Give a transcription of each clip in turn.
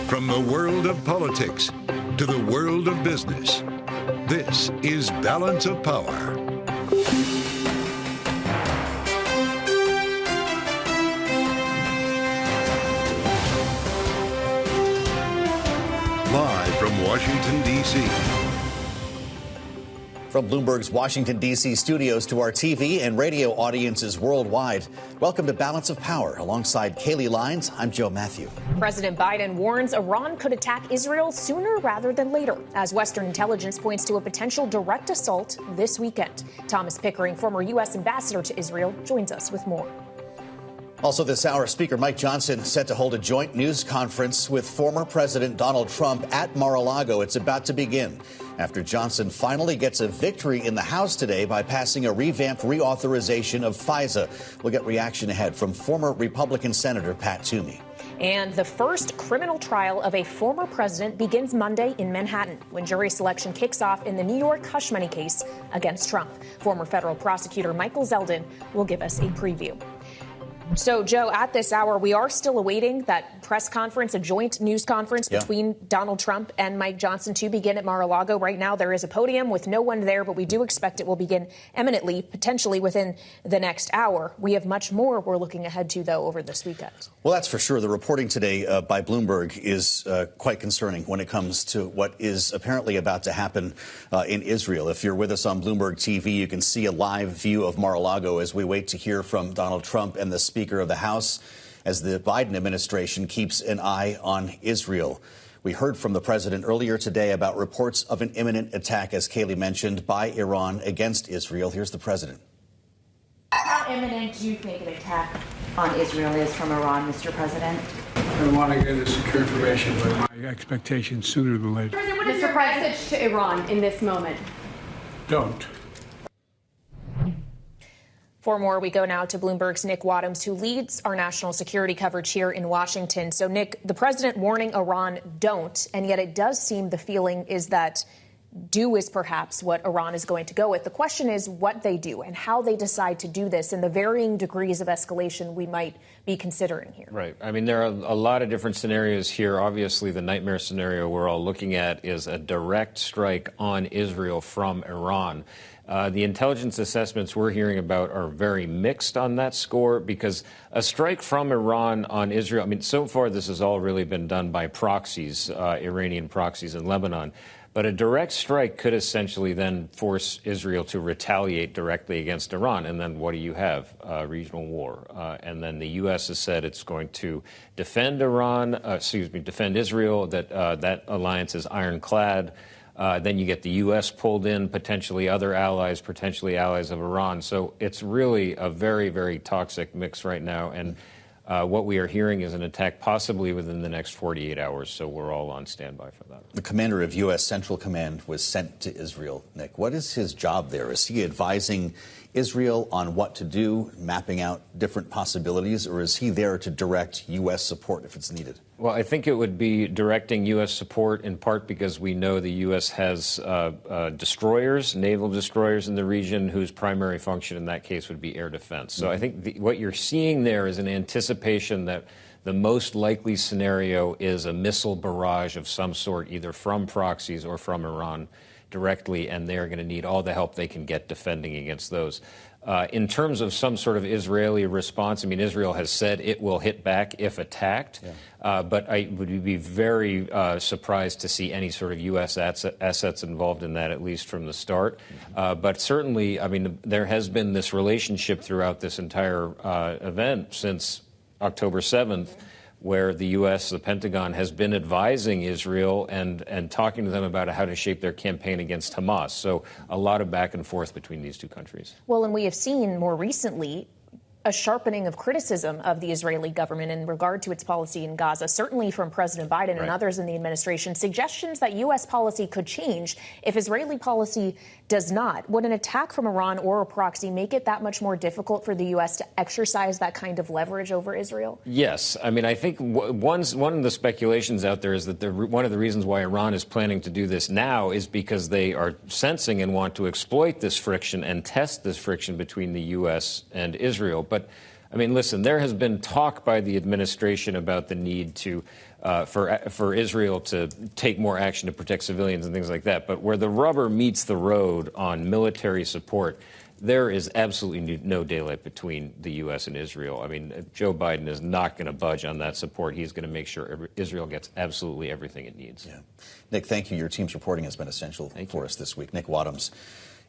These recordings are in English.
From the world of politics to the world of business, this is Balance of Power. Live from Washington, D.C. From Bloomberg's Washington, D.C. studios to our TV and radio audiences worldwide, welcome to Balance of Power. Alongside Kaylee Lines, I'm Joe Matthew. President Biden warns Iran could attack Israel sooner rather than later, as Western intelligence points to a potential direct assault this weekend. Thomas Pickering, former U.S. ambassador to Israel, joins us with more. Also this hour, Speaker Mike Johnson set to hold a joint news conference with former President Donald Trump at Mar-a-Lago. It's about to begin after Johnson finally gets a victory in the House today by passing a revamped reauthorization of FISA. We'll get reaction ahead from former Republican Senator Pat Toomey. And the first criminal trial of a former president begins Monday in Manhattan when jury selection kicks off in the New York hush money case against Trump. Former federal prosecutor Michael Zeldin will give us a preview. So, Joe, at this hour, we are still awaiting that press conference, a joint news conference between Donald Trump and Mike Johnson to begin at Mar-a-Lago. Right now, there is a podium with no one there, but we do expect it will begin imminently, potentially within the next hour. We have much more we're looking ahead to, though, over this weekend. Well, that's for sure. The reporting today by Bloomberg is quite concerning when it comes to what is apparently about to happen in Israel. If you're with us on Bloomberg TV, you can see a live view of Mar-a-Lago as we wait to hear from Donald Trump and the Speaker of the House as the Biden administration keeps an eye on Israel. We heard from the president earlier today about reports of an imminent attack, as Kaylee mentioned, by Iran against Israel. Here's the president. How imminent do you think an attack on Israel is from Iran, Mr. President? I want to get the secure information, but my expectation sooner than later. What is your message to Iran in this moment? Don't. For more, we go now to Bloomberg's Nick Wadhams, who leads our national security coverage here in Washington. So, Nick, the president warning Iran don't, and yet it does seem the feeling is that do is perhaps what Iran is going to go with. The question is what they do and how they decide to do this and the varying degrees of escalation we might be considering here. Right. I mean, there are a lot of different scenarios here. Obviously, the nightmare scenario we're all looking at is a direct strike on Israel from Iran. The intelligence assessments we're hearing about are very mixed on that score because a strike from Iran on Israel, I mean, so far this has all really been done by proxies, Iranian proxies in Lebanon. But a direct strike could essentially then force Israel to retaliate directly against Iran. And then what do you have? Regional war. And then the U.S. has said it's going to defend defend Israel, that alliance is ironclad. Then you get the U.S. pulled in, potentially other allies, potentially allies of Iran. So it's really a very, very toxic mix right now. And what we are hearing is an attack possibly within the next 48 hours. So we're all on standby for that. The commander of U.S. Central Command was sent to Israel. Nick, what is his job there? Is he advising Israel on what to do, mapping out different possibilities, or is he there to direct U.S. support if it's needed? Well, I think it would be directing U.S. support in part because we know the U.S. has destroyers, naval destroyers in the region whose primary function in that case would be air defense. So I think what you're seeing there is an anticipation that the most likely scenario is a missile barrage of some sort, either from proxies or from Iran directly, and they're going to need all the help they can get defending against those. In terms of some sort of Israeli response, I mean, Israel has said it will hit back if attacked, but I would be very surprised to see any sort of U.S. assets involved in that, at least from the start. But certainly, I mean, there has been this relationship throughout this entire event since October 7th, where the U.S., the Pentagon, has been advising Israel and talking to them about how to shape their campaign against Hamas. So a lot of back and forth between these two countries. Well, and we have seen more recently a sharpening of criticism of the Israeli government in regard to its policy in Gaza, certainly from President Biden and others in the administration, suggestions that U.S. policy could change if Israeli policy does not. Would an attack from Iran or a proxy make it that much more difficult for the U.S. to exercise that kind of leverage over Israel? Yes. I mean, I think one of the speculations out there is that one of the reasons why Iran is planning to do this now is because they are sensing and want to exploit this friction and test this friction between the U.S. and Israel. But I mean, listen, there has been talk by the administration about the need to for Israel to take more action to protect civilians and things like that. But where the rubber meets the road on military support, there is absolutely no daylight between the U.S. and Israel. I mean, Joe Biden is not going to budge on that support. He's going to make sure Israel gets absolutely everything it needs. Yeah. Nick, thank you. Your team's reporting has been essential for us this week. Nick Wadhams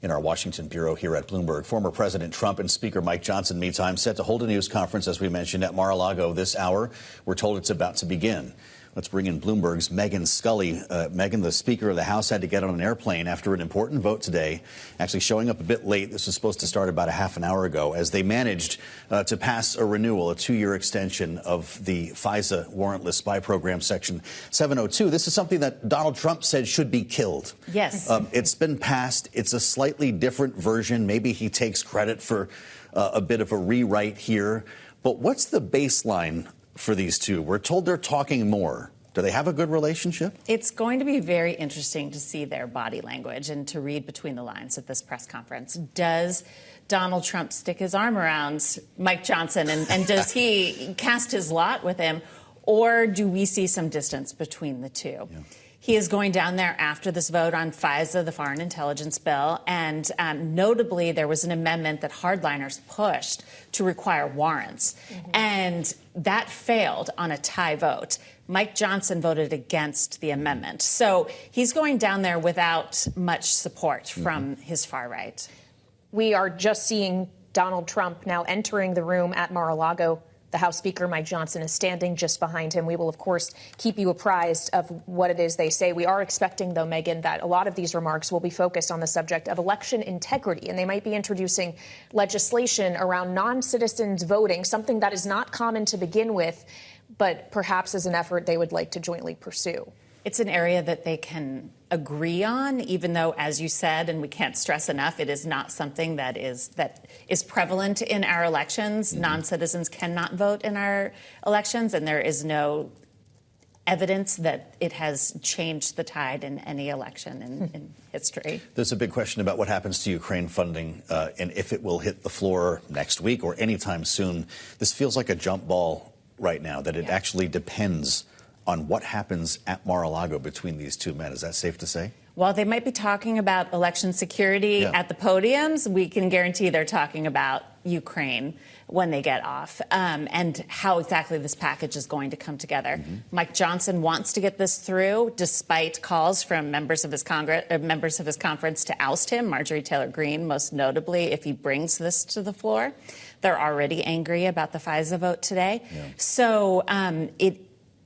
in our Washington bureau here at Bloomberg. Former President Trump and Speaker Mike Johnson, meantime, set to hold a news conference, as we mentioned, at Mar-a-Lago this hour. We're told it's about to begin. Let's bring in Bloomberg's Megan Scully. Megan, the Speaker of the House, had to get on an airplane after an important vote today, actually showing up a bit late. This was supposed to start about a half an hour ago, as they managed to pass a renewal, a 2-year extension of the FISA warrantless spy program, Section 702. This is something that Donald Trump said should be killed. Yes. It's been passed. It's a slightly different version. Maybe he takes credit for a bit of a rewrite here. But what's the baseline for these two? We're told they're talking more. Do they have a good relationship? It's going to be very interesting to see their body language and to read between the lines at this press conference. Does Donald Trump stick his arm around Mike Johnson and does he cast his lot with him, or do we see some distance between the two? Yeah. He is going down there after this vote on FISA, the Foreign Intelligence Bill, and notably there was an amendment that hardliners pushed to require warrants, and that failed on a tie vote. Mike Johnson voted against the amendment. So he's going down there without much support from his far right. We are just seeing Donald Trump now entering the room at Mar-a-Lago. The House Speaker, Mike Johnson, is standing just behind him. We will, of course, keep you apprised of what it is they say. We are expecting, though, Megan, that a lot of these remarks will be focused on the subject of election integrity, and they might be introducing legislation around non-citizens voting, something that is not common to begin with, but perhaps is an effort they would like to jointly pursue. It's an area that they can agree on, even though, as you said, and we can't stress enough, it is not something that is prevalent in our elections. Non-citizens cannot vote in our elections, and there is no evidence that it has changed the tide in any election in history. There's a big question about what happens to Ukraine funding and if it will hit the floor next week or anytime soon. This feels like a jump ball right now, that it actually depends on what happens at Mar-a-Lago between these two men. Is that safe to say? While they might be talking about election security at the podiums, we can guarantee they're talking about Ukraine when they get off, and how exactly this package is going to come together. Mike Johnson wants to get this through, despite calls from members of his conference to oust him, Marjorie Taylor Greene, most notably, if he brings this to the floor. They're already angry about the FISA vote today. So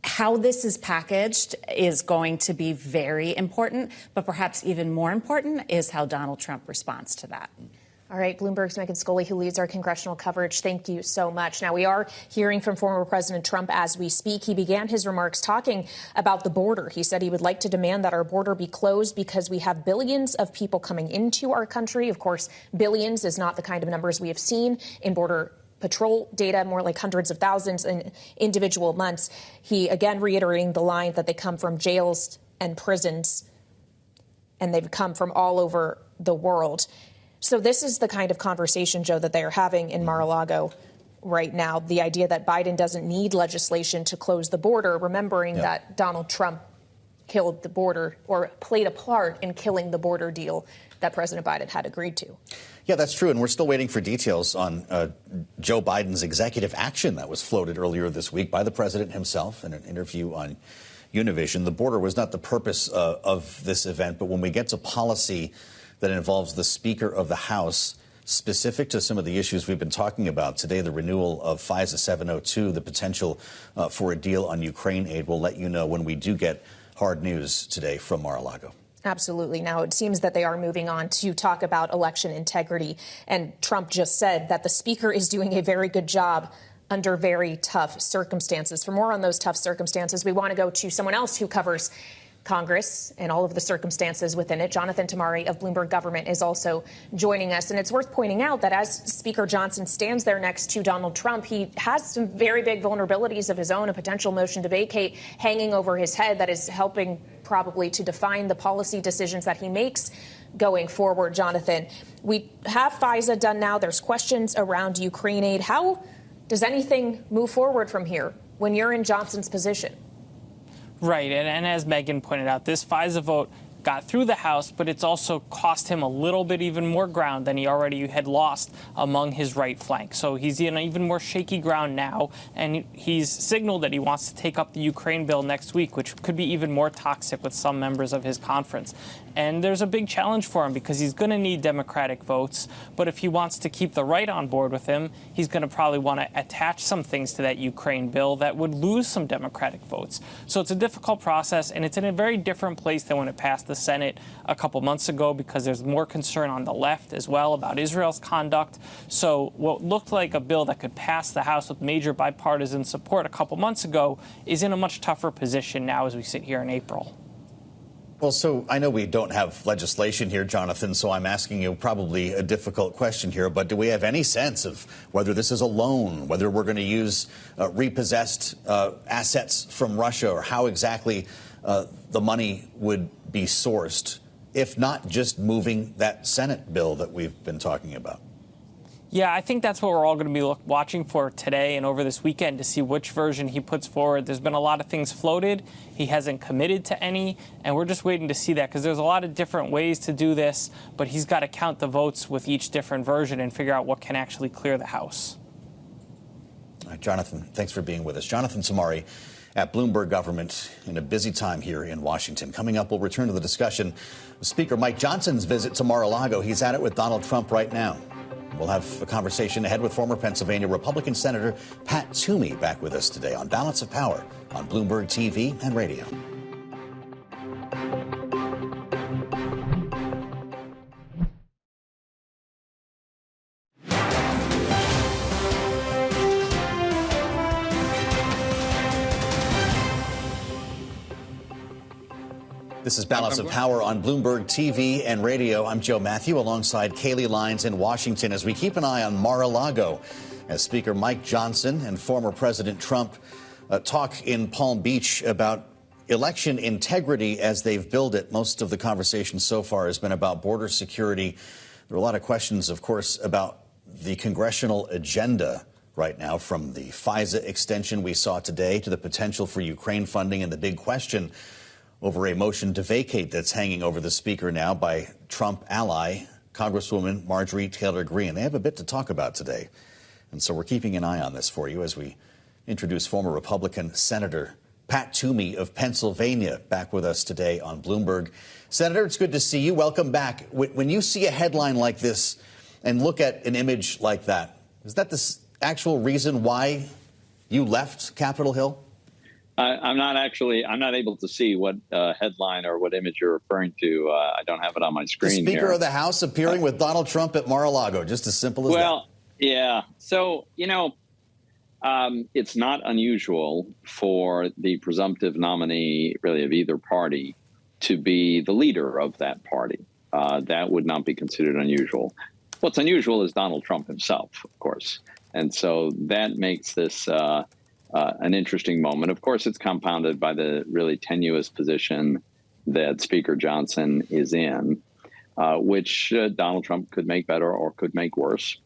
how this is packaged is going to be very important, but perhaps even more important is how Donald Trump responds to that. All right, Bloomberg's Megan Scully, who leads our congressional coverage. Thank you so much. Now, we are hearing from former President Trump as we speak. He began his remarks talking about the border. He said he would like to demand that our border be closed because we have billions of people coming into our country. Of course, billions is not the kind of numbers we have seen in border patrol data, more like hundreds of thousands in individual months. He again reiterating the line that they come from jails and prisons, and they've come from all over the world. So this is the kind of conversation, Joe, that they are having in Mar-a-Lago right now. The idea that Biden doesn't need legislation to close the border, remembering that Donald Trump killed the border, or played a part in killing the border deal that President Biden had agreed to. Yeah, that's true. And we're still waiting for details on Joe Biden's executive action that was floated earlier this week by the president himself in an interview on Univision. The border was not the purpose of this event, but when we get to policy that involves the Speaker of the House, specific to some of the issues we've been talking about today, the renewal of FISA 702, the potential for a deal on Ukraine aid, we'll let you know when we do get hard news today from Mar-a-Lago. Absolutely. Now, it seems that they are moving on to talk about election integrity. And Trump just said that the speaker is doing a very good job under very tough circumstances. For more on those tough circumstances, we want to go to someone else who covers Congress and all of the circumstances within it. Jonathan Toomey of Bloomberg Government is also joining us. And it's worth pointing out that as Speaker Johnson stands there next to Donald Trump, he has some very big vulnerabilities of his own, a potential motion to vacate hanging over his head that is helping probably to define the policy decisions that he makes going forward. Jonathan, we have FISA done now. There's questions around Ukraine aid. How Does anything move forward from here when you're in Johnson's position? Right, and as Megan pointed out, this FISA vote got through the House, but it's also cost him a little bit even more ground than he already had lost among his right flank. So he's in even more shaky ground now, and he's signaled that he wants to take up the Ukraine bill next week, which could be even more toxic with some members of his conference. And there's a big challenge for him because he's going to need Democratic votes. But if he wants to keep the right on board with him, he's going to probably want to attach some things to that Ukraine bill that would lose some Democratic votes. So it's a difficult process, and it's in a very different place than when it passed the Senate a couple months ago because there's more concern on the left as well about Israel's conduct. So what looked like a bill that could pass the House with major bipartisan support a couple months ago is in a much tougher position now as we sit here in April. Well, so I know we don't have legislation here, Jonathan, so I'm asking you probably a difficult question here, but do we have any sense of whether this is a loan, whether we're going to use repossessed assets from Russia, or how exactly the money would be sourced, if not just moving that Senate bill that we've been talking about? Yeah, I think that's what we're all going to be watching for today and over this weekend to see which version he puts forward. There's been a lot of things floated. He hasn't committed to any, and we're just waiting to see that because there's a lot of different ways to do this, but he's got to count the votes with each different version and figure out what can actually clear the House. All right, Jonathan, thanks for being with us. Jonathan Toomey at Bloomberg Government in a busy time here in Washington. Coming up, we'll return to the discussion with Speaker Mike Johnson's visit to Mar-a-Lago. He's at it with Donald Trump right now. We'll have a conversation ahead with former Pennsylvania Republican Senator Pat Toomey back with us today on Balance of Power on Bloomberg TV and radio. This is Balance of Power on Bloomberg TV and radio. I'm Joe Matthew alongside Kaylee Lyons in Washington as we keep an eye on Mar-a-Lago as Speaker Mike Johnson and former President Trump talk in Palm Beach about election integrity as they've built it. Most of the conversation so far has been about border security. There are a lot of questions, of course, about the congressional agenda right now, from the FISA extension we saw today to the potential for Ukraine funding and the big question over a motion to vacate that's hanging over the speaker now by Trump ally, Congresswoman Marjorie Taylor Greene. They have a bit to talk about today. And so we're keeping an eye on this for you as we introduce former Republican Senator Pat Toomey of Pennsylvania back with us today on Bloomberg. Senator, it's good to see you. Welcome back. When you see a headline like this and look at an image like that, is that the actual reason why you left Capitol Hill? I'm not able to see what headline or what image you're referring to. I don't have it on my screen. The Speaker of the House appearing with Donald Trump at Mar-a-Lago, just as simple as that. Well, yeah. So, it's not unusual for the presumptive nominee, really, of either party to be the leader of that party. That would not be considered unusual. What's unusual is Donald Trump himself, of course. And so that makes this an interesting moment. Of course, it's compounded by the really tenuous position that Speaker Johnson is in, which Donald Trump could make better or could make worse.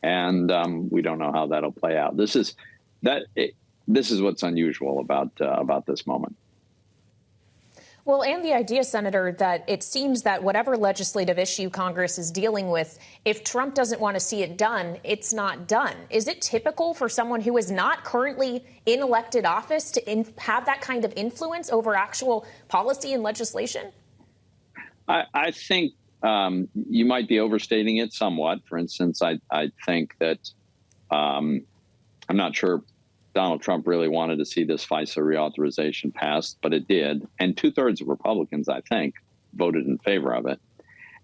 And we don't know how that'll play out. This is what's unusual about this moment. Well, and the idea, Senator, that it seems that whatever legislative issue Congress is dealing with, if Trump doesn't want to see it done, it's not done. Is it typical for someone who is not currently in elected office to have that kind of influence over actual policy and legislation? I think you might be overstating it somewhat. For instance, I think that I'm not sure Donald Trump really wanted to see this FISA reauthorization passed, but it did. And 2/3 of Republicans, I think, voted in favor of it.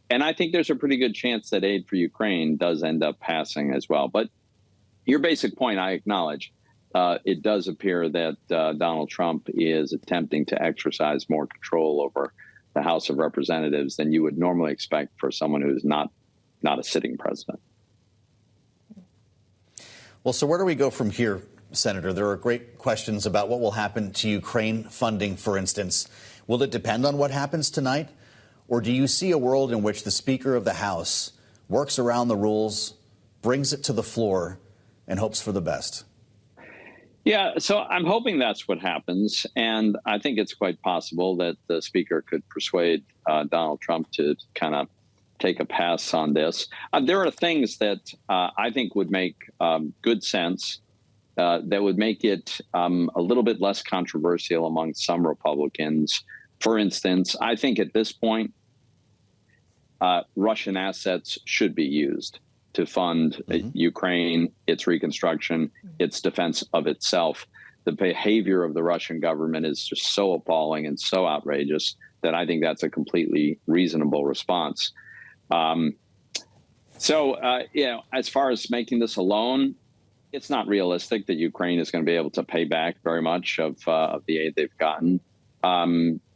And I think there's a pretty good chance that aid for Ukraine does end up passing as well. But your basic point, I acknowledge. It does appear that Donald Trump is attempting to exercise more control over the House of Representatives than you would normally expect for someone who's not a sitting president. Well, so where do we go from here, Senator? There are great questions about what will happen to Ukraine funding, for instance. Will it depend on what happens tonight? Or do you see a world in which the Speaker of the House works around the rules, brings it to the floor, and hopes for the best. Yeah, so I'm hoping that's what happens. And I think it's quite possible that the speaker could persuade Donald Trump to kind of take a pass on this. There are things that I think would make good sense, that would make it a little bit less controversial among some Republicans. For instance, I think at this point, Russian assets should be used to fund Ukraine, its reconstruction, its defense of itself. The behavior of the Russian government is just so appalling and so outrageous that I think that's a completely reasonable response. As far as making this a loan, it's not realistic that Ukraine is going to be able to pay back very much of the aid they've gotten.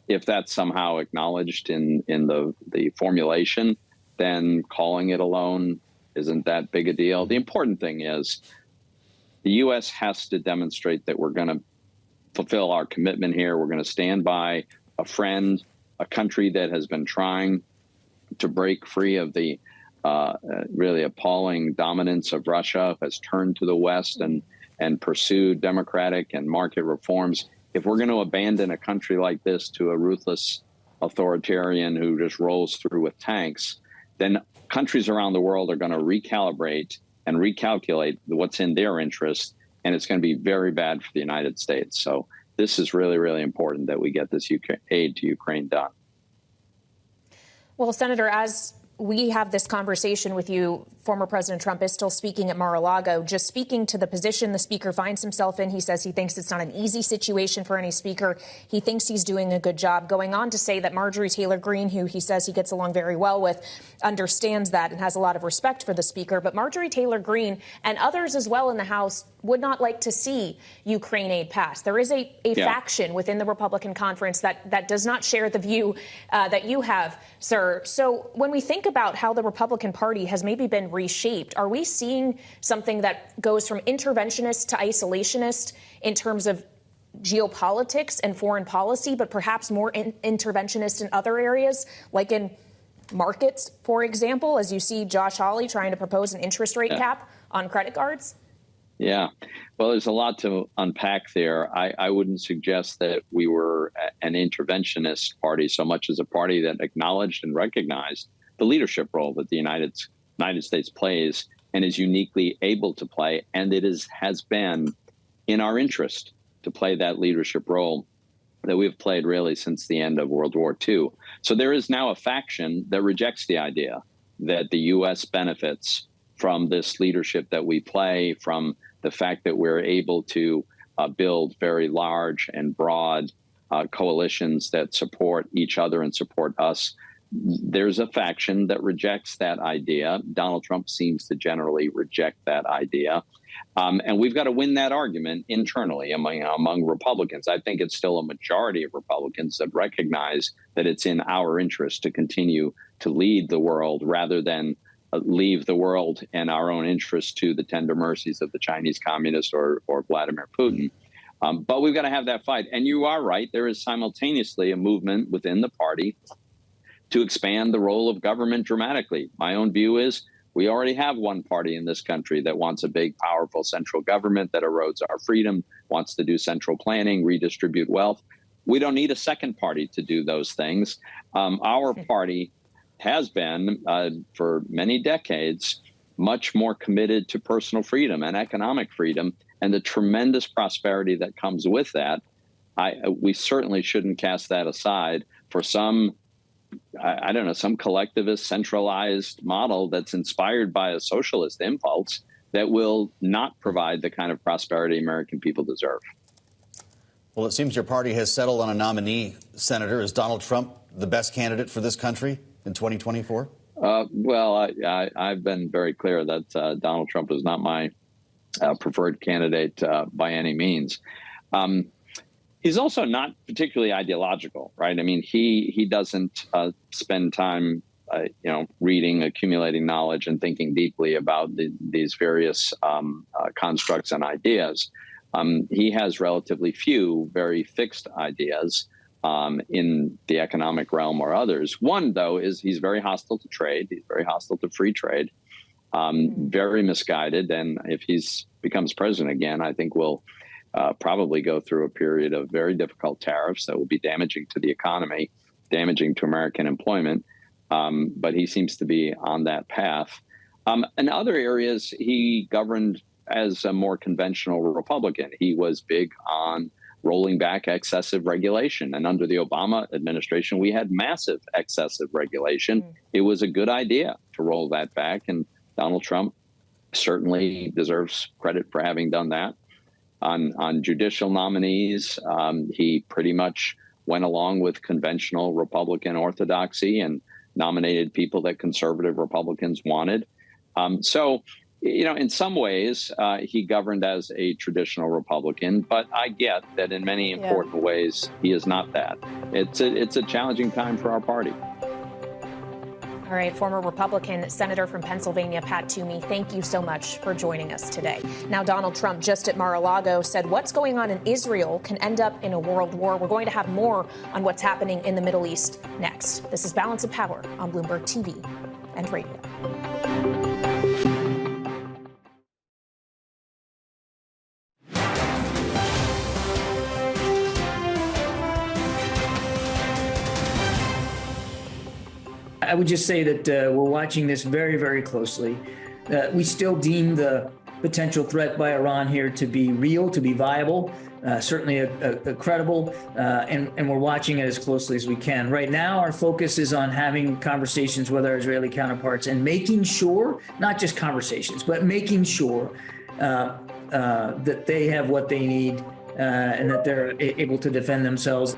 If that's somehow acknowledged in the formulation, then calling it a loan isn't that big a deal. The important thing is the U.S. has to demonstrate that we're going to fulfill our commitment here. We're going to stand by a friend, a country that has been trying to break free of the really appalling dominance of Russia, has turned to the West and pursued democratic and market reforms. If we're going to abandon a country like this to a ruthless authoritarian who just rolls through with tanks, then countries around the world are going to recalibrate and recalculate what's in their interest, and it's going to be very bad for the United States. So this is really, really important that we get this aid to Ukraine done. Well, Senator, as we have this conversation with you, former President Trump is still speaking at Mar-a-Lago. Just speaking to the position the speaker finds himself in, he says he thinks it's not an easy situation for any speaker. He thinks he's doing a good job, going on to say that Marjorie Taylor Greene, who he says he gets along very well with, understands that and has a lot of respect for the speaker. But Marjorie Taylor Greene and others as well in the House would not like to see Ukraine aid pass. There is a faction within the Republican conference that does not share the view that you have, sir. So when we think about how the Republican Party has maybe been reshaped, are we seeing something that goes from interventionist to isolationist in terms of geopolitics and foreign policy, but perhaps more interventionist in other areas, like in markets, for example, as you see Josh Hawley trying to propose an interest rate cap on credit cards? Yeah, well, there's a lot to unpack there. I wouldn't suggest that we were an interventionist party so much as a party that acknowledged and recognized the leadership role that the United States plays and is uniquely able to play. And it has been in our interest to play that leadership role that we've played really since the end of World War II. So there is now a faction that rejects the idea that the U.S. benefits from this leadership that we play, from the fact that we're able to build very large and broad coalitions that support each other and support us. There's a faction that rejects that idea. Donald Trump seems to generally reject that idea. And we've got to win that argument internally among Republicans. I think it's still a majority of Republicans that recognize that it's in our interest to continue to lead the world rather than leave the world and our own interests to the tender mercies of the Chinese communists or Vladimir Putin. But we've got to have that fight. And you are right. There is simultaneously a movement within the party to expand the role of government dramatically. My own view is we already have one party in this country that wants a big, powerful central government that erodes our freedom, wants to do central planning, redistribute wealth. We don't need a second party to do those things. Our party has been, for many decades, much more committed to personal freedom and economic freedom and the tremendous prosperity that comes with that. We certainly shouldn't cast that aside for some collectivist centralized model that's inspired by a socialist impulse that will not provide the kind of prosperity American people deserve. Well, it seems your party has settled on a nominee, Senator. Is Donald Trump the best candidate for this country in 2024? I've been very clear that Donald Trump is not my preferred candidate by any means. He's also not particularly ideological, right? I mean, he doesn't spend time, reading, accumulating knowledge and thinking deeply about these various constructs and ideas. He has relatively few very fixed ideas in the economic realm or others. One, though, is he's very hostile to trade. He's very hostile to free trade, very misguided. And if he's becomes president again, I think we'll probably go through a period of very difficult tariffs that will be damaging to the economy, damaging to American employment. But he seems to be on that path. In other areas, he governed as a more conventional Republican. He was big on rolling back excessive regulation. And under the Obama administration, we had massive excessive regulation. It was a good idea to roll that back. And Donald Trump certainly deserves credit for having done that. On judicial nominees, he pretty much went along with conventional Republican orthodoxy and nominated people that conservative Republicans wanted. So, in some ways, he governed as a traditional Republican, but I get that in many important ways, he is not that. It's a challenging time for our party. All right, former Republican Senator from Pennsylvania, Pat Toomey, thank you so much for joining us today. Now, Donald Trump, just at Mar-a-Lago, said what's going on in Israel can end up in a world war. We're going to have more on what's happening in the Middle East next. This is Balance of Power on Bloomberg TV and radio. I would just say that we're watching this very, very closely. We still deem the potential threat by Iran here to be real, to be viable, certainly a credible, and we're watching it as closely as we can. Right now, our focus is on having conversations with our Israeli counterparts and making sure, not just conversations, but making sure that they have what they need and that they're able to defend themselves.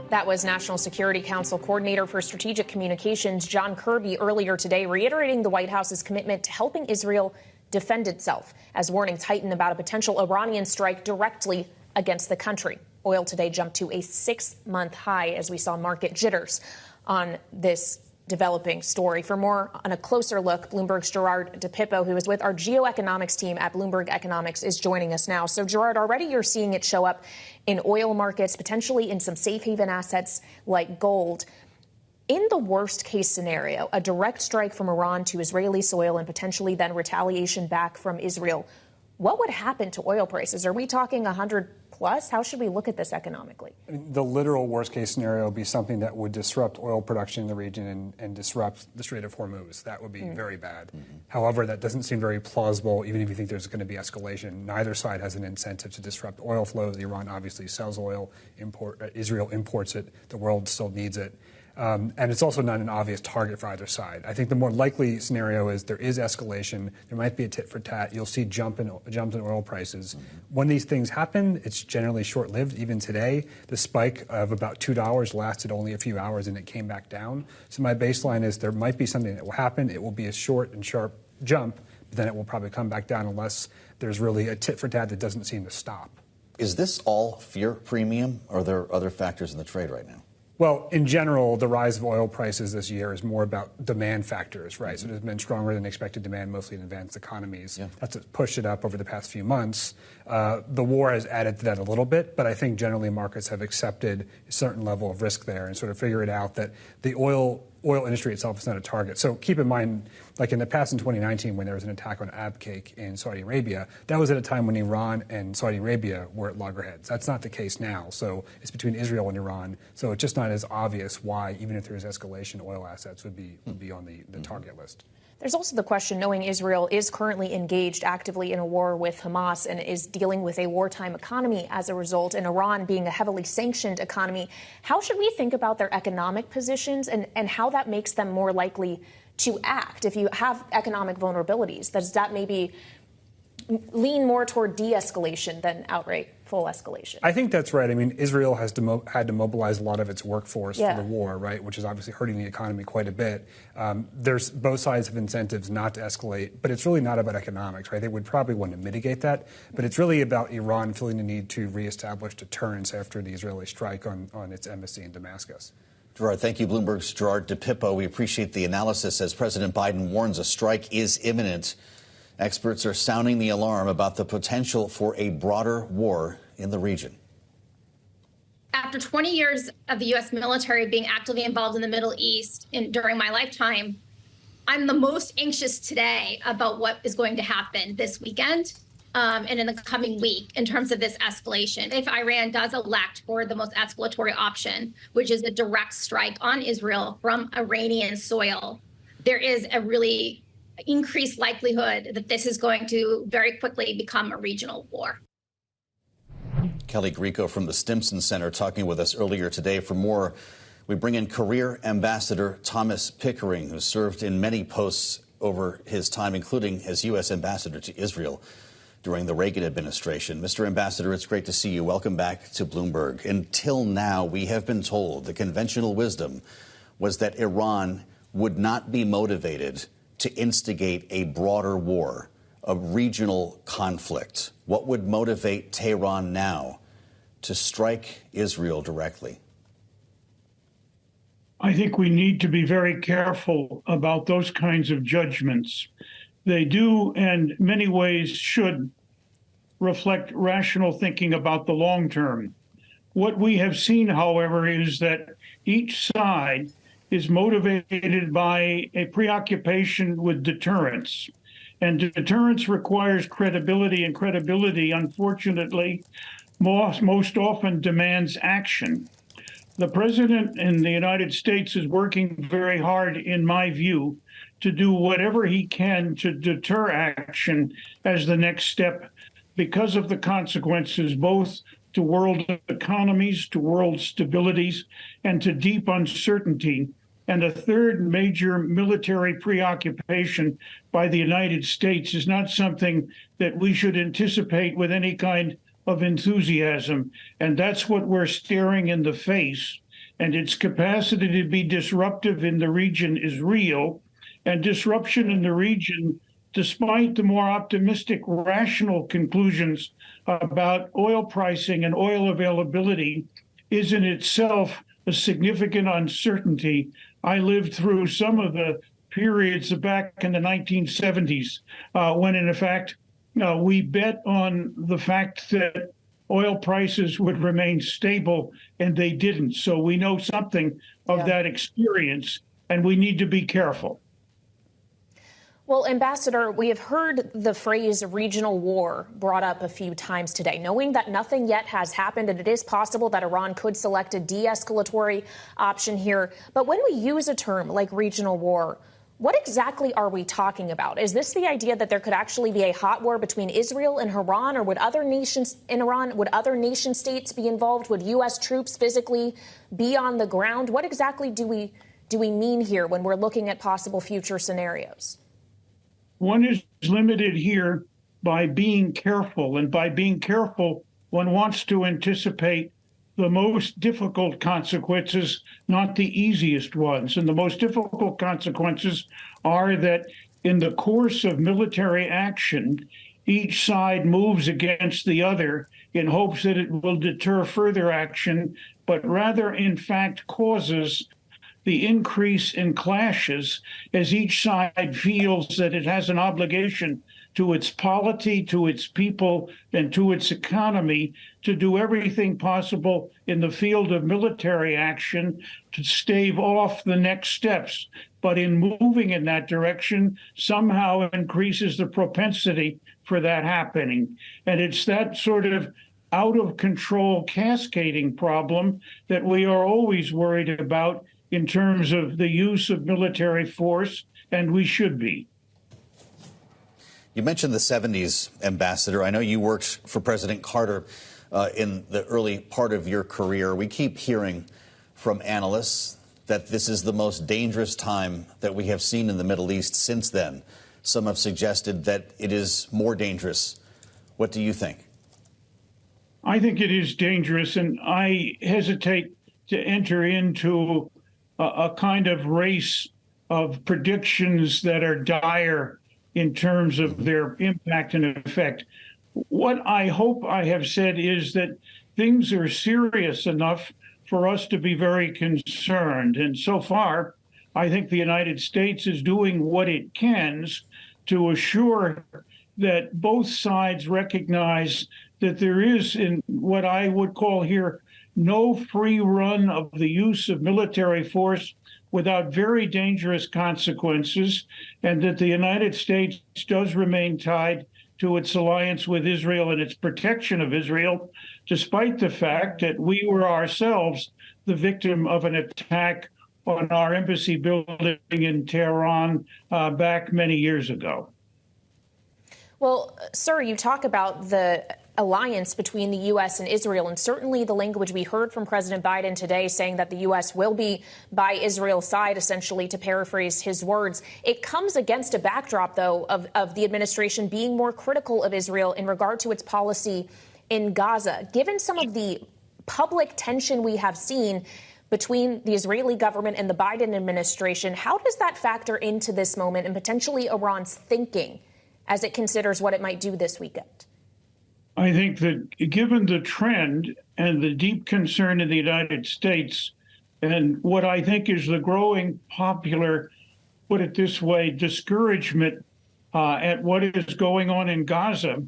That was National Security Council Coordinator for Strategic Communications John Kirby earlier today, reiterating the White House's commitment to helping Israel defend itself as warnings heighten about a potential Iranian strike directly against the country. Oil today jumped to a 6-month high as we saw market jitters on this developing story. For more on a closer look, Bloomberg's Gerard DePippo, who is with our geoeconomics team at Bloomberg Economics, is joining us now. So, Gerard, already you're seeing it show up in oil markets, potentially in some safe haven assets like gold. In the worst case scenario, a direct strike from Iran to Israeli soil and potentially then retaliation back from Israel, what would happen to oil prices? Are we talking 100 plus? How should we look at this economically? The literal worst case scenario would be something that would disrupt oil production in the region and disrupt the Strait of Hormuz. That would be very bad. However, that doesn't seem very plausible, even if you think there's going to be escalation. Neither side has an incentive to disrupt oil flows. Iran obviously sells oil. Israel imports it. The world still needs it. And it's also not an obvious target for either side. I think the more likely scenario is there is escalation. There might be a tit for tat. You'll see jumps in oil prices. When these things happen, it's generally short-lived. Even today, the spike of about $2 lasted only a few hours and it came back down. So my baseline is there might be something that will happen. It will be a short and sharp jump, but then it will probably come back down unless there's really a tit for tat that doesn't seem to stop. Is this all fear premium, or are there other factors in the trade right now? Well, in general, the rise of oil prices this year is more about demand factors, right? So there's been stronger than expected demand, mostly in advanced economies. Yeah. That's pushed it up over the past few months. The war has added to that a little bit, but I think generally markets have accepted a certain level of risk there and sort of figured out that the oil industry itself is not a target. So keep in mind, like in the past in 2019, when there was an attack on Abqaiq in Saudi Arabia, that was at a time when Iran and Saudi Arabia were at loggerheads. That's not the case now. So it's between Israel and Iran. So it's just not as obvious why, even if there is escalation, oil assets would be on the target list. There's also the question, knowing Israel is currently engaged actively in a war with Hamas and is dealing with a wartime economy as a result, and Iran being a heavily sanctioned economy, how should we think about their economic positions and how that makes them more likely to act? If you have economic vulnerabilities, does that maybe lean more toward de-escalation than outright full escalation? I think that's right. I mean, Israel has had to mobilize a lot of its workforce for the war, right, which is obviously hurting the economy quite a bit. There's both sides have incentives not to escalate, but it's really not about economics, right? They would probably want to mitigate that, but it's really about Iran feeling the need to reestablish deterrence after the Israeli strike on its embassy in Damascus. Gerard, thank you. Bloomberg's Gerard DePippo. We appreciate the analysis as President Biden warns a strike is imminent. Experts are sounding the alarm about the potential for a broader war in the region. After 20 years of the U.S. military being actively involved in the Middle East during my lifetime, I'm the most anxious today about what is going to happen this weekend and in the coming week in terms of this escalation. If Iran does elect for the most escalatory option, which is a direct strike on Israel from Iranian soil, there is a really increased likelihood that this is going to very quickly become a regional war. Kelly Grieco from the Stimson Center talking with us earlier today. For more, we bring in career Ambassador Thomas Pickering, who served in many posts over his time, including as U.S. Ambassador to Israel during the Reagan administration. Mr. Ambassador, it's great to see you. Welcome back to Bloomberg. Until now, we have been told the conventional wisdom was that Iran would not be motivated to instigate a broader war, a regional conflict. What would motivate Tehran now to strike Israel directly? I think we need to be very careful about those kinds of judgments. They do, and in many ways should, reflect rational thinking about the long term. What we have seen, however, is that each side is motivated by a preoccupation with deterrence. And deterrence requires credibility, and credibility, unfortunately, most often demands action. The president in the United States is working very hard, in my view, to do whatever he can to deter action as the next step because of the consequences both to world economies, to world stabilities, and to deep uncertainty. And a third major military preoccupation by the United States is not something that we should anticipate with any kind of enthusiasm. And that's what we're staring in the face. And its capacity to be disruptive in the region is real. And disruption in the region, despite the more optimistic, rational conclusions about oil pricing and oil availability, is in itself a significant uncertainty. I lived through some of the periods back in the 1970s when, in fact, we bet on the fact that oil prices would remain stable, and they didn't. So we know something of that experience, and we need to be careful. Well, Ambassador, we have heard the phrase regional war brought up a few times today, knowing that nothing yet has happened and it is possible that Iran could select a de-escalatory option here. But when we use a term like regional war, what exactly are we talking about? Is this the idea that there could actually be a hot war between Israel and Iran, or would other nations in Iran, would other nation states be involved? Would U.S. troops physically be on the ground? What exactly do we mean here when we're looking at possible future scenarios? One is limited here by being careful, and by being careful, one wants to anticipate the most difficult consequences, not the easiest ones. And the most difficult consequences are that in the course of military action, each side moves against the other in hopes that it will deter further action, but rather, in fact, causes the increase in clashes as each side feels that it has an obligation to its polity, to its people, and to its economy to do everything possible in the field of military action to stave off the next steps. But in moving in that direction, somehow increases the propensity for that happening. And it's that sort of out of control cascading problem that we are always worried about in terms of the use of military force, and we should be. You mentioned the 70s, Ambassador. I know you worked for President Carter in the early part of your career. We keep hearing from analysts that this is the most dangerous time that we have seen in the Middle East since then. Some have suggested that it is more dangerous. What do you think? I think it is dangerous, and I hesitate to enter into a kind of race of predictions that are dire in terms of their impact and effect. What I hope I have said is that things are serious enough for us to be very concerned. And so far, I think the United States is doing what it can to assure that both sides recognize that there is, in what I would call here, no free run of the use of military force without very dangerous consequences, and that the United States does remain tied to its alliance with Israel and its protection of Israel, despite the fact that we were ourselves the victim of an attack on our embassy building in Tehran back many years ago. Well, sir, you talk about the alliance between the U.S. and Israel, and certainly the language we heard from President Biden today saying that the U.S. will be by Israel's side, essentially, to paraphrase his words. It comes against a backdrop, though, of the administration being more critical of Israel in regard to its policy in Gaza. Given some of the public tension we have seen between the Israeli government and the Biden administration, how does that factor into this moment and potentially Iran's thinking as it considers what it might do this weekend? I think that given the trend and the deep concern in the United States and what I think is the growing popular, put it this way, discouragement at what is going on in Gaza,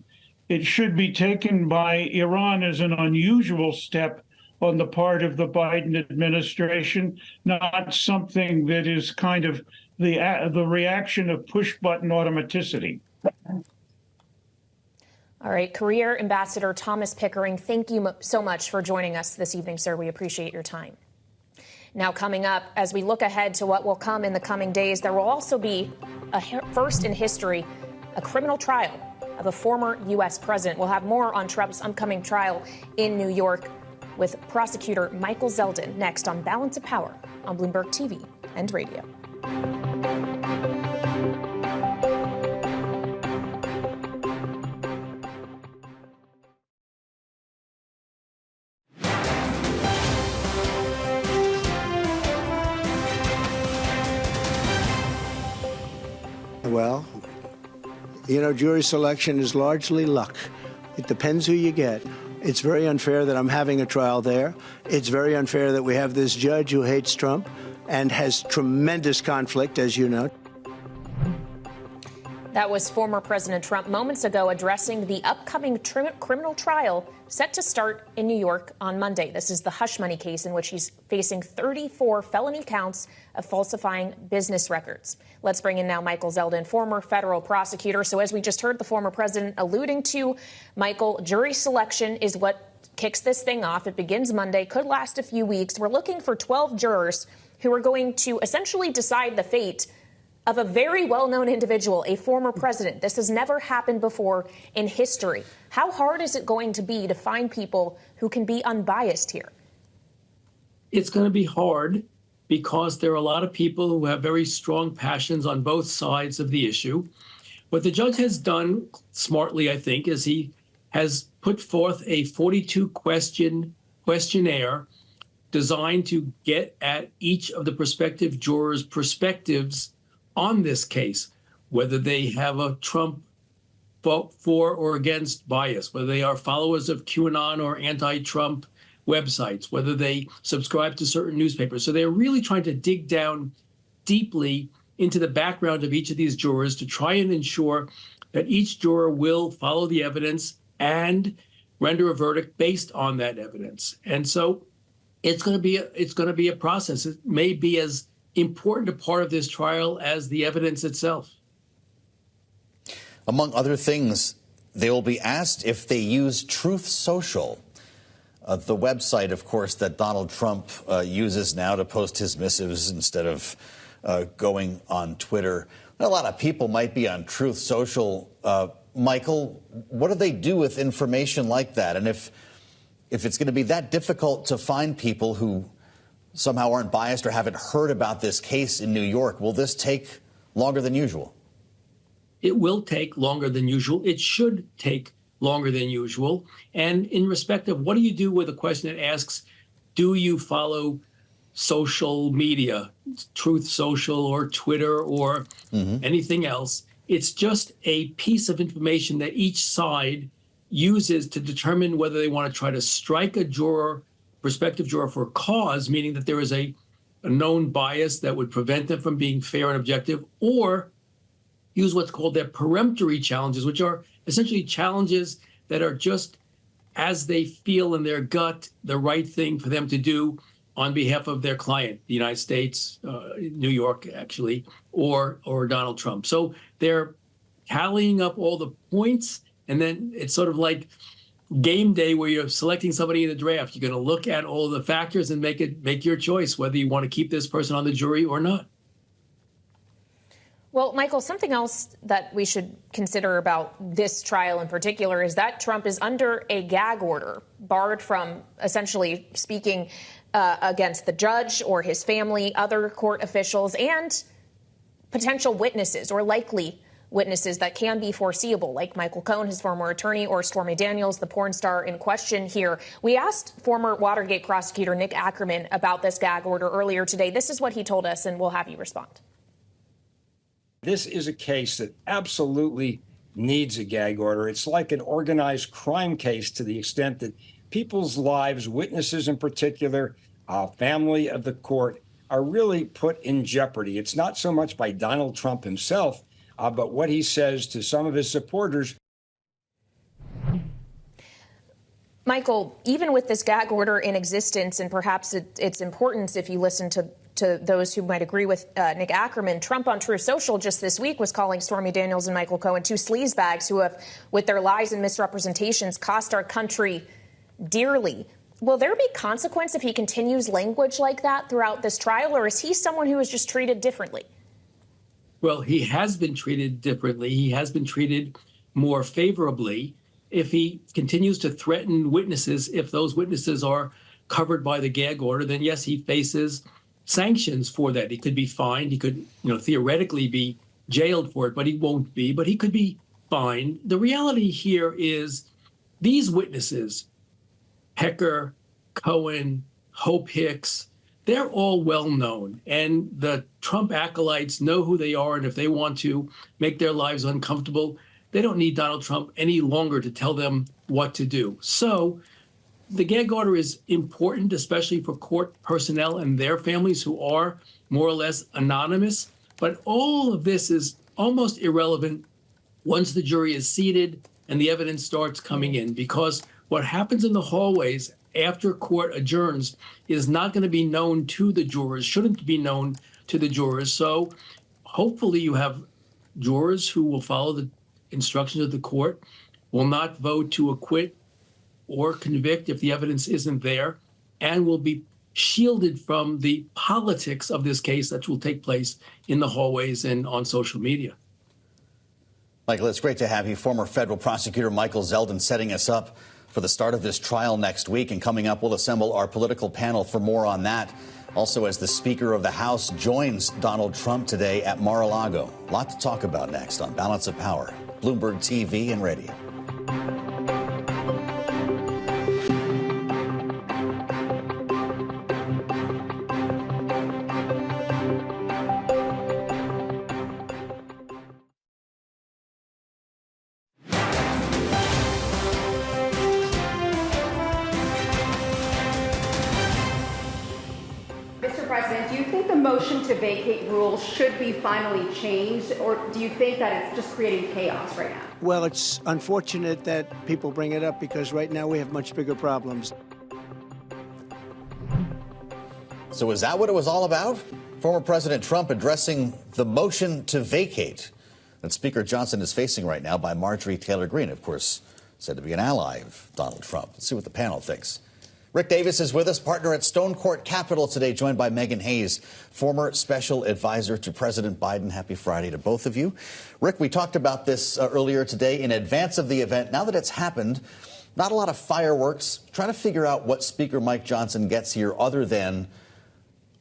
it should be taken by Iran as an unusual step on the part of the Biden administration, not something that is kind of the reaction of push-button automaticity. All right, Career Ambassador Thomas Pickering, thank you so much for joining us this evening, sir. We appreciate your time. Now, coming up, as we look ahead to what will come in the coming days, there will also be a first in history, a criminal trial of a former U.S. president. We'll have more on Trump's upcoming trial in New York with prosecutor Michael Zeldin next on Balance of Power on Bloomberg TV and radio. Well, you know, jury selection is largely luck. It depends who you get. It's very unfair that I'm having a trial there. It's very unfair that we have this judge who hates Trump and has tremendous conflict, as you know. That was former President Trump moments ago addressing the upcoming criminal trial set to start in New York on Monday. This is the hush money case in which he's facing 34 felony counts of falsifying business records. Let's bring in now Michael Zeldin, former federal prosecutor. So as we just heard the former president alluding to, Michael, jury selection is what kicks this thing off. It begins Monday, could last a few weeks. We're looking for 12 jurors who are going to essentially decide the fate of a very well-known individual, a former president. This has never happened before in history. How hard is it going to be to find people who can be unbiased here? It's going to be hard because there are a lot of people who have very strong passions on both sides of the issue. What the judge has done smartly, I think, is he has put forth a 42-question questionnaire designed to get at each of the prospective jurors' perspectives on this case, whether they have a Trump vote for or against bias, whether they are followers of QAnon or anti-Trump websites, whether they subscribe to certain newspapers. So they're really trying to dig down deeply into the background of each of these jurors to try and ensure that each juror will follow the evidence and render a verdict based on that evidence. And so it's going to be a process. It may be as important a part of this trial as the evidence itself. Among other things, they will be asked if they use Truth Social, the website, of course, that Donald Trump uses now to post his missives instead of going on Twitter. A lot of people might be on Truth Social. Michael, what do they do with information like that? And if it's going to be that difficult to find people who somehow aren't biased or haven't heard about this case in New York, will this take longer than usual? It will take longer than usual. It should take longer than usual. And in respect of what do you do with a question that asks, do you follow social media, Truth Social or Twitter or anything else? It's just a piece of information that each side uses to determine whether they want to try to strike a juror, prospective juror, for cause, meaning that there is a known bias that would prevent them from being fair and objective, or use what's called their peremptory challenges, which are essentially challenges that are just as they feel in their gut the right thing for them to do on behalf of their client, the United States, New York, actually, or Donald Trump. So they're tallying up all the points, and then it's sort of like game day where you're selecting somebody in the draft. You're going to look at all the factors and make your choice whether you want to keep this person on the jury or not. Well, Michael, something else that we should consider about this trial in particular is that Trump is under a gag order, barred from essentially speaking against the judge or his family, other court officials, and potential witnesses or likely witnesses that can be foreseeable, like Michael Cohen, his former attorney, or Stormy Daniels, the porn star in question here. We asked former Watergate prosecutor Nick Ackerman about this gag order earlier today. This is what he told us, and we'll have you respond. This is a case that absolutely needs a gag order. It's like an organized crime case to the extent that people's lives, witnesses in particular, family of the court, are really put in jeopardy. It's not so much by Donald Trump himself, but what he says to some of his supporters. Michael, even with this gag order in existence and perhaps its importance, if you listen to those who might agree with Nick Ackerman, Trump on Truth Social just this week was calling Stormy Daniels and Michael Cohen two sleazebags who have, with their lies and misrepresentations, cost our country dearly. Will there be consequence if he continues language like that throughout this trial, or is he someone who is just treated differently? Well, he has been treated differently. He has been treated more favorably. If he continues to threaten witnesses, if those witnesses are covered by the gag order, then yes, he faces sanctions for that. He could be fined. He could, theoretically be jailed for it, but he won't be. But he could be fined. The reality here is these witnesses, Pecker, Cohen, Hope Hicks, they're all well known, and the Trump acolytes know who they are, and if they want to make their lives uncomfortable, they don't need Donald Trump any longer to tell them what to do. So the gag order is important, especially for court personnel and their families who are more or less anonymous. But all of this is almost irrelevant once the jury is seated and the evidence starts coming in, because what happens in the hallways after court adjourns is not going to be known to the jurors, shouldn't be known to the jurors. So hopefully you have jurors who will follow the instructions of the court, will not vote to acquit or convict if the evidence isn't there, and will be shielded from the politics of this case that will take place in the hallways and on social media. Michael, it's great to have you. Former federal prosecutor Michael Zeldin setting us up for the start of this trial next week. And coming up, we'll assemble our political panel for more on that. Also, as the Speaker of the House joins Donald Trump today at Mar-a-Lago. A lot to talk about next on Balance of Power, Bloomberg TV and radio. Motion to vacate rule should be finally changed, or do you think that it's just creating chaos right now? Well, it's unfortunate that people bring it up because right now we have much bigger problems. So is that what it was all about? Former President Trump addressing the motion to vacate that Speaker Johnson is facing right now by Marjorie Taylor Greene, of course, said to be an ally of Donald Trump. Let's see what the panel thinks. Rick Davis is with us, partner at Stone Court Capital today, joined by Megan Hayes, former special advisor to President Biden. Happy Friday to both of you. Rick, we talked about this earlier today in advance of the event. Now that it's happened, not a lot of fireworks. Trying to figure out what Speaker Mike Johnson gets here other than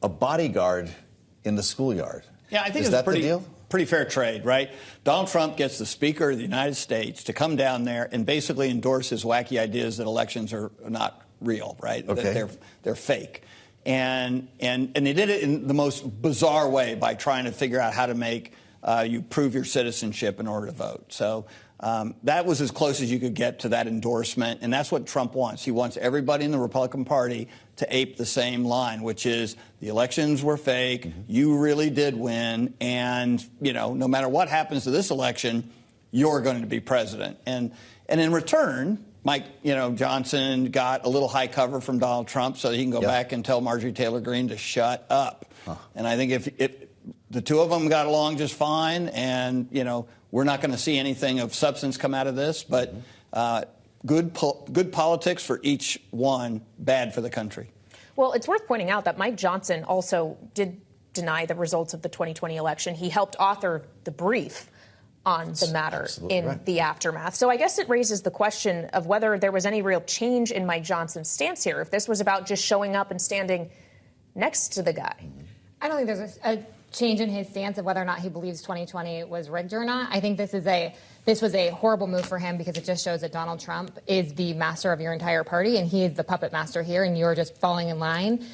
a bodyguard in the schoolyard. Yeah, I think it's pretty fair trade, right? Donald Trump gets the Speaker of the United States to come down there and basically endorse his wacky ideas that elections are not real, right? Okay. That they're fake. And they did it in the most bizarre way by trying to figure out how to make you prove your citizenship in order to vote. So that was as close as you could get to that endorsement. And that's what Trump wants. He wants everybody in the Republican Party to ape the same line, which is the elections were fake. Mm-hmm. You really did win. And, no matter what happens to this election, you're going to be president. And in return, Mike, Johnson got a little high cover from Donald Trump so he can go back and tell Marjorie Taylor Greene to shut up. And I think if the two of them got along just fine, and, we're not going to see anything of substance come out of this, but good politics for each one, bad for the country. Well, it's worth pointing out that Mike Johnson also did deny the results of the 2020 election. He helped author the brief on the matter in the aftermath. So I guess it raises the question of whether there was any real change in Mike Johnson's stance here, if this was about just showing up and standing next to the guy. I don't think there's a change in his stance of whether or not he believes 2020 was rigged or not. I think this was a horrible move for him because it just shows that Donald Trump is the master of your entire party, and he is the puppet master here, and you're just falling in line.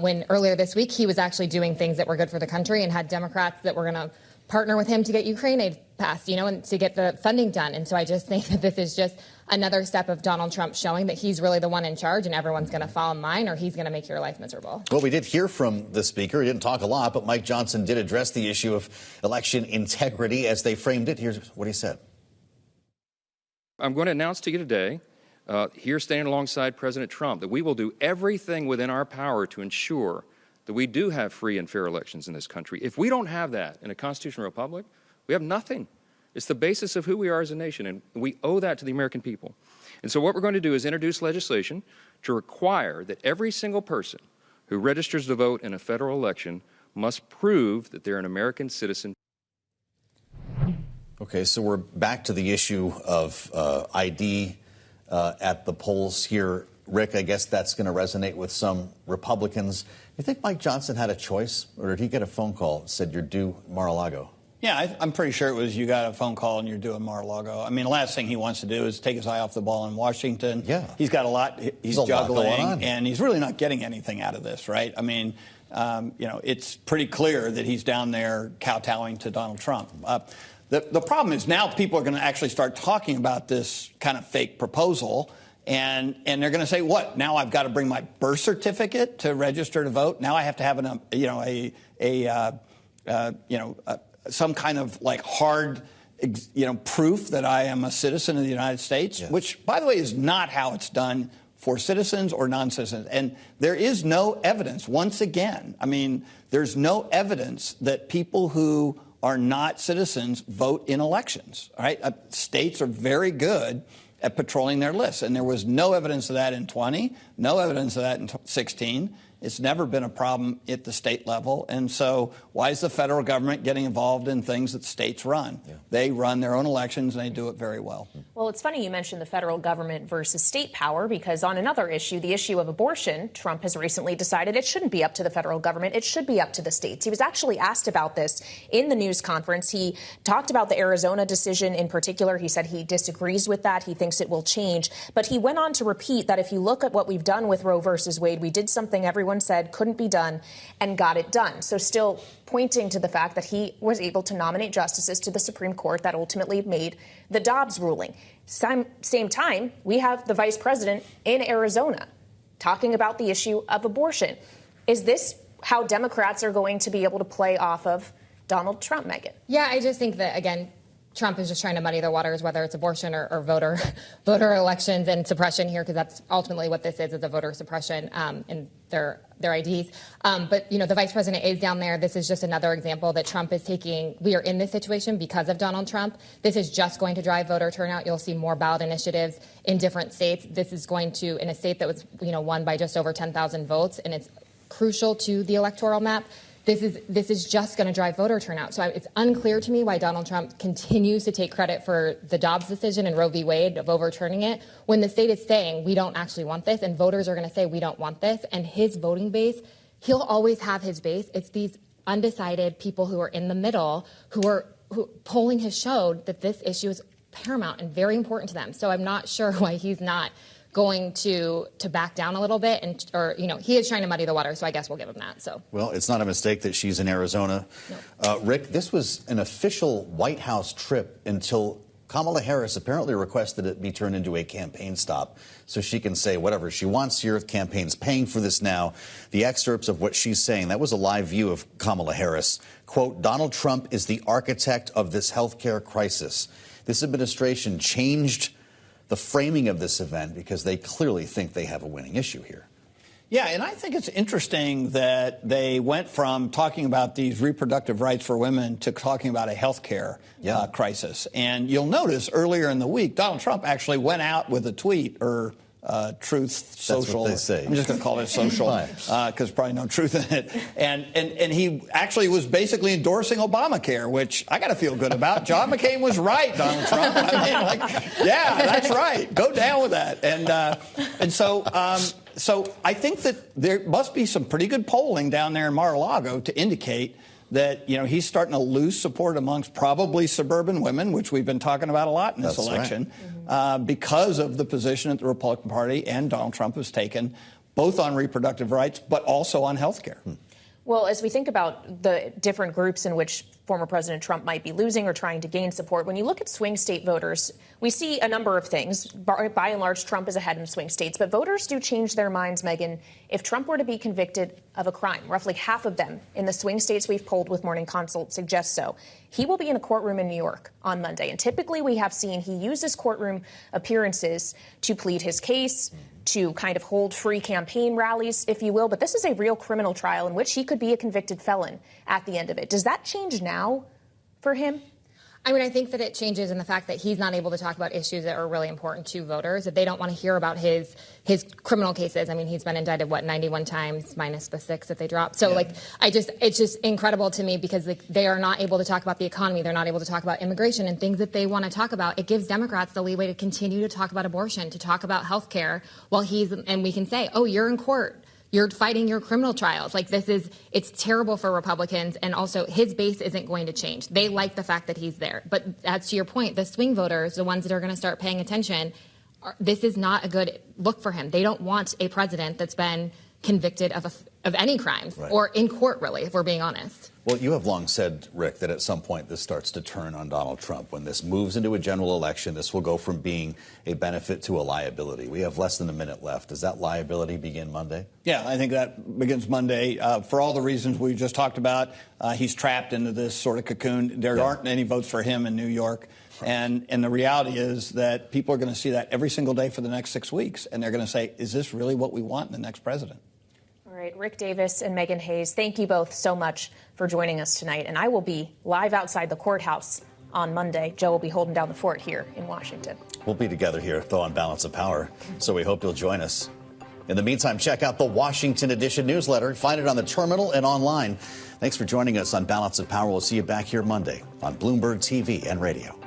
When earlier this week he was actually doing things that were good for the country and had Democrats that were going to partner with him to get Ukraine aid passed, and to get the funding done. And so I just think that this is just another step of Donald Trump showing that he's really the one in charge and everyone's going to fall in line or he's going to make your life miserable. Well, we did hear from the speaker. He didn't talk a lot, but Mike Johnson did address the issue of election integrity as they framed it. Here's what he said. I'm going to announce to you today, here standing alongside President Trump, that we will do everything within our power to ensure that we do have free and fair elections in this country. If we don't have that in a constitutional republic, we have nothing. It's the basis of who we are as a nation, and we owe that to the American people. And so what we're going to do is introduce legislation to require that every single person who registers to vote in a federal election must prove that they're an American citizen. Okay, so we're back to the issue of ID at the polls here. Rick, I guess that's going to resonate with some Republicans. You think Mike Johnson had a choice, or did he get a phone call that said you're due Mar-a-Lago? Yeah, I'm pretty sure it was you got a phone call and you're due Mar-a-Lago. I mean, the last thing he wants to do is take his eye off the ball in Washington. Yeah. He's got a lot he's juggling, and he's really not getting anything out of this, right? I mean, it's pretty clear that he's down there kowtowing to Donald Trump. The problem is now people are going to actually start talking about this kind of fake proposal. And they're going to say, what? Now I've got to bring my birth certificate to register to vote. Now I have to have some kind of like hard, proof that I am a citizen of the United States, which, by the way, is not how it's done for citizens or non-citizens. And there is no evidence. Once again, I mean, there's no evidence that people who are not citizens vote in elections. All right, states are very good at patrolling their lists. And there was no evidence of that in 20, no evidence of that in 16. It's never been a problem at the state level. And so why is the federal government getting involved in things that states run? Yeah. They run their own elections, and they do it very well. Well, it's funny you mentioned the federal government versus state power, because on another issue, the issue of abortion, Trump has recently decided it shouldn't be up to the federal government. It should be up to the states. He was actually asked about this in the news conference. He talked about the Arizona decision in particular. He said he disagrees with that. He thinks it will change. But he went on to repeat that if you look at what we've done with Roe versus Wade, we did something everyone said couldn't be done and got it done. So still pointing to the fact that he was able to nominate justices to the Supreme Court that ultimately made the Dobbs ruling. Same time, we have the vice president in Arizona talking about the issue of abortion. Is this how Democrats are going to be able to play off of Donald Trump, Megan? Yeah, I just think that, again, Trump is just trying to muddy the waters, whether it's abortion or voter elections and suppression here, because that's ultimately what this is a voter suppression in their IDs. But, the vice president is down there. This is just another example that Trump is taking. We are in this situation because of Donald Trump. This is just going to drive voter turnout. You'll see more ballot initiatives in different states. This is going to, in a state that was, won by just over 10,000 votes, and it's crucial to the electoral map. This is just going to drive voter turnout. So it's unclear to me why Donald Trump continues to take credit for the Dobbs decision and Roe v. Wade of overturning it when the state is saying we don't actually want this, and voters are going to say we don't want this. And his voting base, he'll always have his base. It's these undecided people who are in the middle who polling has showed that this issue is paramount and very important to them. So I'm not sure why he's not going to back down a little bit, he is trying to muddy the water, so I guess we'll give him that. So, well, it's not a mistake that she's in Arizona. No. Rick, this was an official White House trip until Kamala Harris apparently requested it be turned into a campaign stop so she can say whatever she wants here. The campaign's paying for this now. The excerpts of what she's saying, that was a live view of Kamala Harris. Quote, Donald Trump is the architect of this health care crisis. This administration changed the framing of this event, because they clearly think they have a winning issue here. Yeah, and I think it's interesting that they went from talking about these reproductive rights for women to talking about a health care crisis. And you'll notice earlier in the week, Donald Trump actually went out with a tweet, or Truth Social. That's what they say. I'm just going to call it social because probably no truth in it. And he actually was basically endorsing Obamacare, which I got to feel good about. John McCain was right, Donald Trump. I mean, yeah, that's right. Go down with that. And so I think that there must be some pretty good polling down there in Mar-a-Lago to indicate that, he's starting to lose support amongst probably suburban women, which we've been talking about a lot in this election, because of the position that the Republican Party and Donald Trump has taken, both on reproductive rights, but also on health care. Well, as we think about the different groups in which former President Trump might be losing or trying to gain support, when you look at swing state voters, we see a number of things. By and large, Trump is ahead in swing states, but voters do change their minds, Megan, if Trump were to be convicted of a crime. Roughly half of them in the swing states we've polled with Morning Consult suggest so. He will be in a courtroom in New York on Monday, and typically we have seen he uses courtroom appearances to plead his case, to kind of hold free campaign rallies, if you will. But this is a real criminal trial in which he could be a convicted felon at the end of it. Does that change now for him? I mean, I think that it changes in the fact that he's not able to talk about issues that are really important to voters, that they don't want to hear about his criminal cases. I mean, he's been indicted, 91 times minus the 6 that they dropped. So, it's just incredible to me because they are not able to talk about the economy. They're not able to talk about immigration and things that they want to talk about. It gives Democrats the leeway to continue to talk about abortion, to talk about health care while and we can say, oh, you're in court. You're fighting your criminal trials. It's terrible for Republicans. And also his base isn't going to change. They like the fact that he's there. But as to your point, the swing voters, the ones that are going to start paying attention, this is not a good look for him. They don't want a president that's been convicted of any crimes or in court, really, if we're being honest. Well, you have long said, Rick, that at some point this starts to turn on Donald Trump. When this moves into a general election, this will go from being a benefit to a liability. We have less than a minute left. Does that liability begin Monday? Yeah, I think that begins Monday. For all the reasons we just talked about, he's trapped into this sort of cocoon. There aren't any votes for him in New York. And the reality is that people are going to see that every single day for the next 6 weeks. And they're going to say, is this really what we want in the next president? All right, Rick Davis and Megan Hayes, thank you both so much for joining us tonight. And I will be live outside the courthouse on Monday. Joe will be holding down the fort here in Washington. We'll be together here, though, on Balance of Power. So we hope you'll join us. In the meantime, check out the Washington Edition newsletter. Find it on the terminal and online. Thanks for joining us on Balance of Power. We'll see you back here Monday on Bloomberg TV and radio.